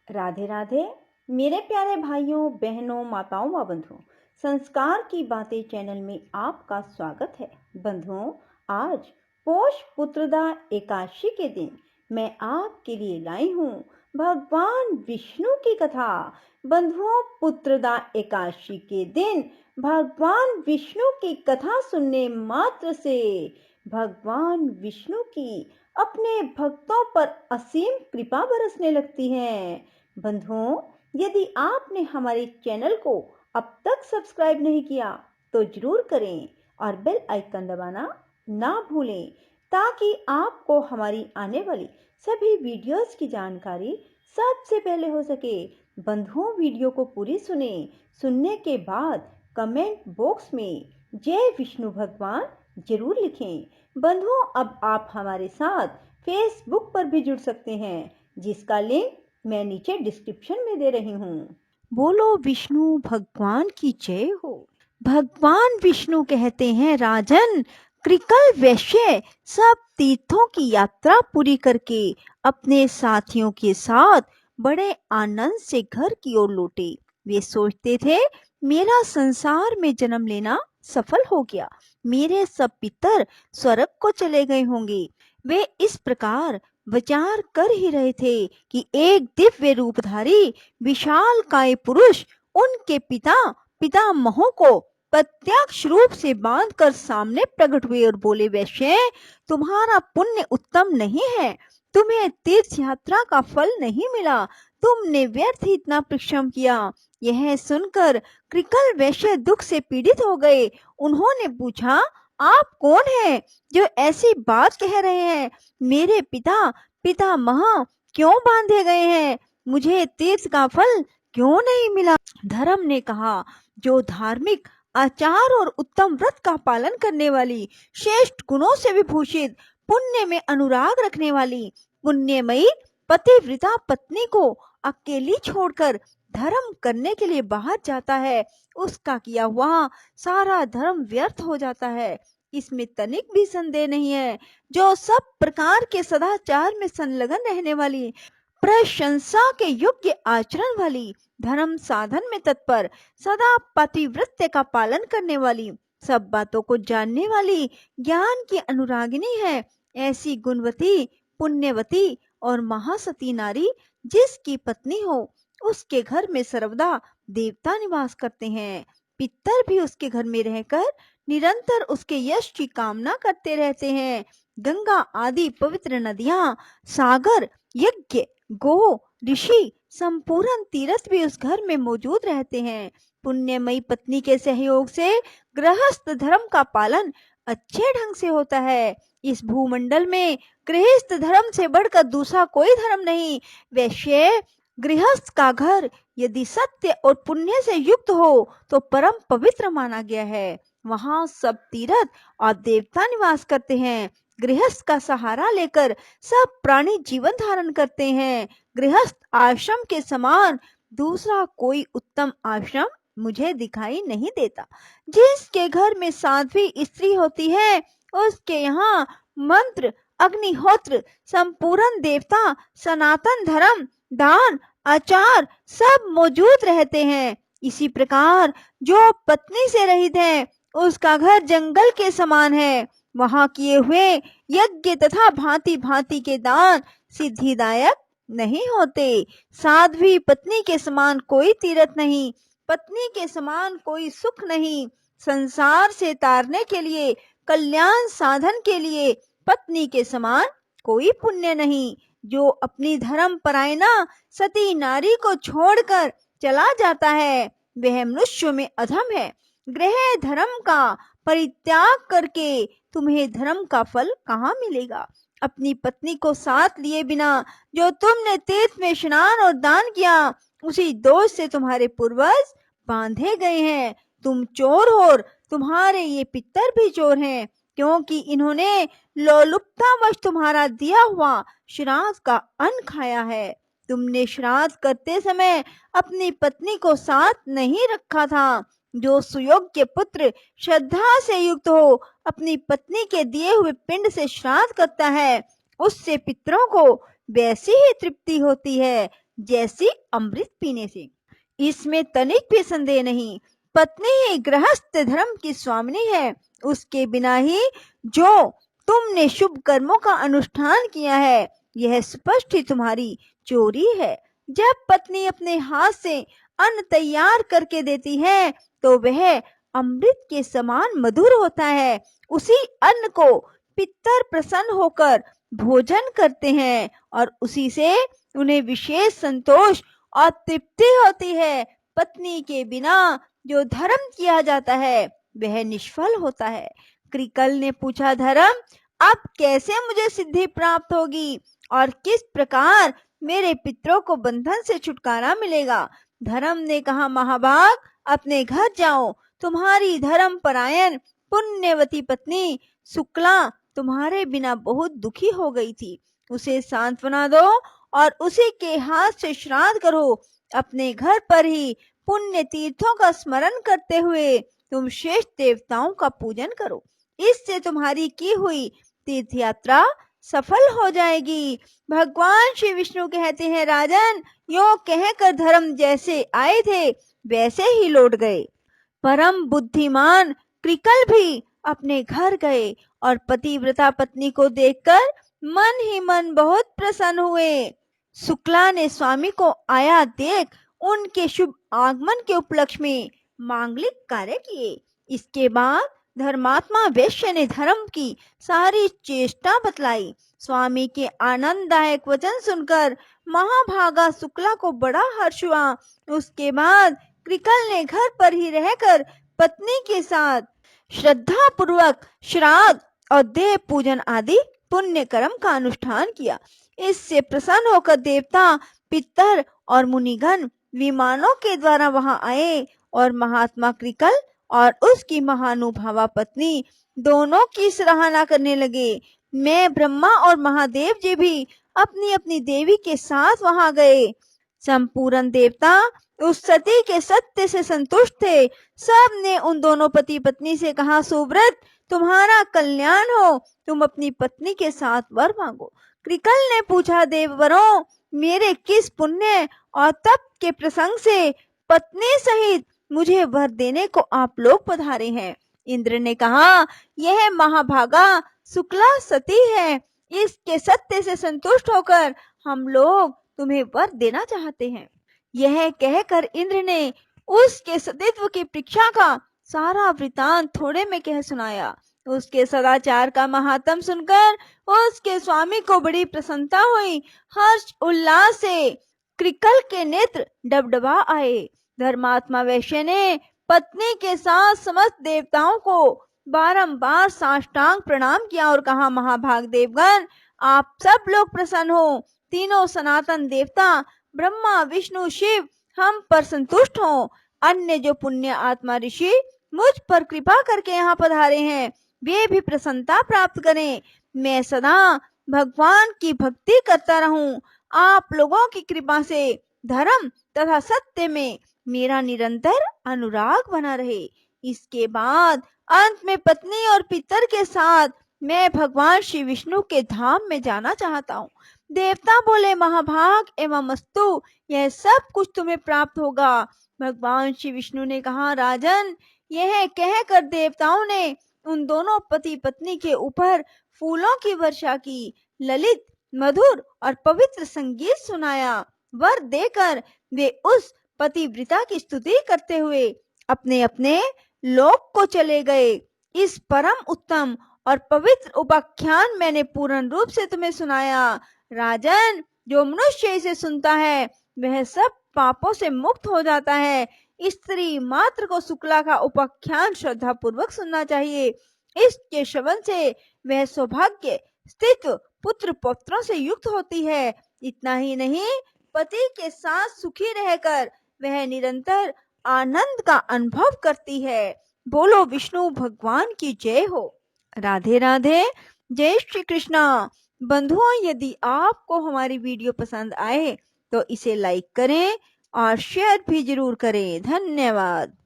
राधे राधे मेरे प्यारे भाइयों बहनों माताओं व बंधुओं। संस्कार की बातें चैनल में आपका स्वागत है। बंधुओं, आज पौष पुत्रदा एकादशी के दिन मैं आपके लिए लाई हूँ भगवान विष्णु की कथा। बंधुओं, पुत्रदा एकादशी के दिन भगवान विष्णु की कथा सुनने मात्र से भगवान विष्णु की अपने भक्तों पर असीम कृपा बरसने लगती है। बंधुओं, यदि आपने हमारे चैनल को अब तक सब्सक्राइब नहीं किया तो जरूर करें और बेल आइकन दबाना ना भूलें ताकि आपको हमारी आने वाली सभी वीडियोस की जानकारी सबसे पहले हो सके। बंधुओं, वीडियो को पूरी सुनने के बाद कमेंट बॉक्स में जय विष्णु भगवान जरूर लिखें। बंधुओं, अब आप हमारे साथ फेसबुक पर भी जुड़ सकते हैं जिसका लिंक मैं नीचे डिस्क्रिप्शन में दे रही हूँ। बोलो विष्णु भगवान की जय हो। भगवान विष्णु कहते हैं, राजन, कृकल वैश्य सब तीर्थों की यात्रा पूरी करके अपने साथियों के साथ बड़े आनंद से घर की ओर लौटे। वे सोचते थे, मेरा संसार में जन्म लेना सफल हो गया, मेरे सब पितर स्वर्ग को चले गए होंगे। वे इस प्रकार विचार कर ही रहे थे कि एक दिव्य रूपधारी विशाल काय पुरुष उनके पितामहों को प्रत्यक्ष रूप से बांधकर सामने प्रकट हुए और बोले, वैश्य, तुम्हारा पुण्य उत्तम नहीं है, तुम्हें तीर्थ यात्रा का फल नहीं मिला, तुमने व्यर्थ ही इतना परिश्रम किया। यह सुनकर कृकल वैश्य दुख से पीड़ित हो गए। उन्होंने पूछा, आप कौन हैं जो ऐसी बात कह रहे हैं? मेरे पितामह क्यों बांधे गए हैं? मुझे तीर्थ का फल क्यों नहीं मिला? धर्म ने कहा, जो धार्मिक आचार और उत्तम व्रत का पालन करने वाली, श्रेष्ठ गुणों से विभूषित, पुण्य में अनुराग रखने वाली पुण्यमयी पतिव्रता पत्नी को अकेली छोड़कर धर्म करने के लिए बाहर जाता है, उसका किया हुआ सारा धर्म व्यर्थ हो जाता है। इसमें तनिक भी संदेह नहीं है। जो सब प्रकार के सदाचार में संलग्न रहने वाली, प्रशंसा के योग्य आचरण वाली, धर्म साधन में तत्पर, सदा पतिव्रत्य का पालन करने वाली, सब बातों को जानने वाली, ज्ञान की अनुरागिनी है, ऐसी गुणवती, पुण्यवती और महासती नारी जिसकी पत्नी हो, उसके घर में सर्वदा देवता निवास करते हैं। पितर भी उसके घर में रहकर निरंतर उसके यश की कामना करते रहते हैं। गंगा आदि पवित्र नदियां, सागर, यज्ञ, गो, ऋषि, संपूर्ण तीर्थ भी उस घर में मौजूद रहते हैं। पुण्यमयी पत्नी के सहयोग से गृहस्थ धर्म का पालन अच्छे ढंग से होता है। इस भूमंडल में गृहस्थ धर्म से बढ़कर दूसरा कोई धर्म नहीं। वैश्य, गृहस्थ का घर यदि सत्य और पुण्य से युक्त हो तो परम पवित्र माना गया है। वहां सब तीर्थ और देवता निवास करते हैं। गृहस्थ का सहारा लेकर सब प्राणी जीवन धारण करते हैं। गृहस्थ आश्रम के समान दूसरा कोई उत्तम आश्रम मुझे दिखाई नहीं देता। जिसके घर में साध्वी स्त्री होती है, उसके यहाँ मंत्र, अग्निहोत्र, संपूर्ण देवता, सनातन धर्म, दान, आचार सब मौजूद रहते हैं। इसी प्रकार जो पत्नी से रहित है, उसका घर जंगल के समान है। वहां किए हुए यज्ञ तथा भांति भांति के दान सिद्धिदायक नहीं होते। साध्वी पत्नी के समान कोई तीर्थ नहीं, पत्नी के समान कोई सुख नहीं। संसार से तारने के लिए, कल्याण साधन के लिए पत्नी के समान कोई पुण्य नहीं। जो अपनी धर्म परायणा सती नारी को छोड़कर चला जाता है, वह मनुष्य में अधम है। गृह धर्म का परित्याग करके तुम्हें धर्म का फल कहाँ मिलेगा? अपनी पत्नी को साथ लिए बिना जो तुमने तीर्थ में स्नान और दान किया, उसी दोष से तुम्हारे पूर्वज बांधे गए हैं। तुम चोर हो और तुम्हारे ये पितर भी चोर हैं, क्योंकि इन्होंने लोलुपतावश तुम्हारा दिया हुआ श्राद्ध का अन्न खाया है। तुमने श्राद्ध करते समय अपनी पत्नी को साथ नहीं रखा था। जो सुयोग्य पुत्र श्रद्धा से युक्त हो, अपनी पत्नी के दिए हुए पिंड से श्राद्ध करता है, उससे पितरों को वैसी ही तृप्ति होती है जैसी अमृत पीने से। इसमें तनिक भी संदेह नहीं। पत्नी ही गृहस्थ धर्म की स्वामिनी है। उसके बिना ही जो तुमने शुभ कर्मों का अनुष्ठान किया है, यह स्पष्ट ही तुम्हारी चोरी है। जब पत्नी अपने हाथ से अन्न तैयार करके देती है तो वह अमृत के समान मधुर होता है। उसी अन्न को पितर प्रसन्न होकर भोजन करते हैं और उसी से उन्हें विशेष संतोष और तृप्ति होती है। पत्नी के बिना जो धर्म किया जाता है वह निष्फल होता है। कृकल ने पूछा, धर्म, अब कैसे मुझे सिद्धि प्राप्त होगी और किस प्रकार मेरे पितरों को बंधन से छुटकारा मिलेगा? धर्म ने कहा, महाभाग, अपने घर जाओ। तुम्हारी धर्म परायण पुण्यवती पत्नी शुक्ला तुम्हारे बिना बहुत दुखी हो गई थी। उसे सांत्वना दो और उसी के हाथ से श्राद्ध करो। अपने घर पर ही पुण्य तीर्थों का स्मरण करते हुए तुम श्रेष्ठ देवताओं का पूजन करो। इससे तुम्हारी की हुई तीर्थ यात्रा सफल हो जाएगी। भगवान श्री विष्णु कहते हैं, राजन, यो कहकर धर्म जैसे आए थे वैसे ही लौट गए। परम बुद्धिमान कृकल भी अपने घर गए और पतिव्रता पत्नी को देखकर मन ही मन बहुत प्रसन्न हुए। शुक्ला ने स्वामी को आया देख उनके शुभ आगमन के उपलक्ष्य में मांगलिक कार्य किए। इसके बाद धर्मात्मा वैश्य ने धर्म की सारी चेष्टा बतलाई। स्वामी के आनंददायक वचन सुनकर महाभागा शुक्ला को बड़ा हर्ष हुआ। उसके बाद कृकल ने घर पर ही रहकर पत्नी के साथ श्रद्धा पूर्वक श्राद्ध और देव पूजन आदि पुण्य कर्म का अनुष्ठान किया। इससे प्रसन्न होकर देवता, पितर और मुनिगण विमानों के द्वारा वहां आए और महात्मा कृकल और उसकी महानुभावा पत्नी दोनों की सराहना करने लगे। मैं, ब्रह्मा और महादेव जी भी अपनी अपनी देवी के साथ वहां गए। संपूर्ण देवता उस सती के सत्य से संतुष्ट थे। सब ने उन दोनों पति पत्नी से कहा, सुव्रत, तुम्हारा कल्याण हो, तुम अपनी पत्नी के साथ वर मांगो। कृकल ने पूछा, देववरों, मेरे किस पुण्य और तप के प्रसंग से पत्नी सहित मुझे वर देने को आप लोग पधारे हैं? इंद्र ने कहा, यह महाभागा शुक्ला सती है। इसके सत्य से संतुष्ट होकर हम लोग तुम्हें वर देना चाहते हैं। यह कहकर इंद्र ने उसके सतीत्व की परीक्षा का सारा वृतांत थोड़े में कह सुनाया। उसके सदाचार का महात्म सुनकर उसके स्वामी को बड़ी प्रसन्नता हुई। हर्ष उल्लास से कृकल के नेत्र डबडबा आए। धर्मात्मा वैश्य ने पत्नी के साथ समस्त देवताओं को बारंबार साष्टांग प्रणाम किया और कहा, महाभाग देवगण, आप सब लोग प्रसन्न हो। तीनों सनातन देवता ब्रह्मा, विष्णु, शिव हम पर संतुष्ट हो। अन्य जो पुण्य आत्मा ऋषि मुझ पर कृपा करके यहाँ पधारे हैं वे भी प्रसन्नता प्राप्त करें। मैं सदा भगवान की भक्ति करता रहूं। आप लोगों की कृपा से धर्म तथा सत्य में मेरा निरंतर अनुराग बना रहे। इसके बाद अंत में पत्नी और पितर के साथ मैं भगवान श्री विष्णु के धाम में जाना चाहता हूँ। देवता बोले, महाभाग एवं अस्तु, यह सब कुछ तुम्हें प्राप्त होगा। भगवान श्री विष्णु ने कहा, राजन, यह कहकर देवताओं ने उन दोनों पति पत्नी के ऊपर फूलों की वर्षा की, ललित, मधुर और पवित्र संगीत सुनाया। वर देकर वे उस पतिव्रता की स्तुति करते हुए अपने अपने लोक को चले गए। इस परम उत्तम और पवित्र उपाख्यान मैंने पूर्ण रूप से तुम्हें सुनाया। राजन, जो मनुष्य इसे सुनता है वह सब पापों से मुक्त हो जाता है। स्त्री मात्र को शुक्ला का उपाख्यान श्रद्धा पूर्वक सुनना चाहिए। इसके श्रवण से वह सौभाग्य, स्थित्व, पुत्र पौत्रों से युक्त होती है। इतना ही नहीं, पति के साथ सुखी रहकर वह निरंतर आनंद का अनुभव करती है। बोलो विष्णु भगवान की जय हो। राधे राधे, जय श्री कृष्णा। बंधुओं, यदि आपको हमारी वीडियो पसंद आए तो इसे लाइक करें और शेयर भी जरूर करें। धन्यवाद।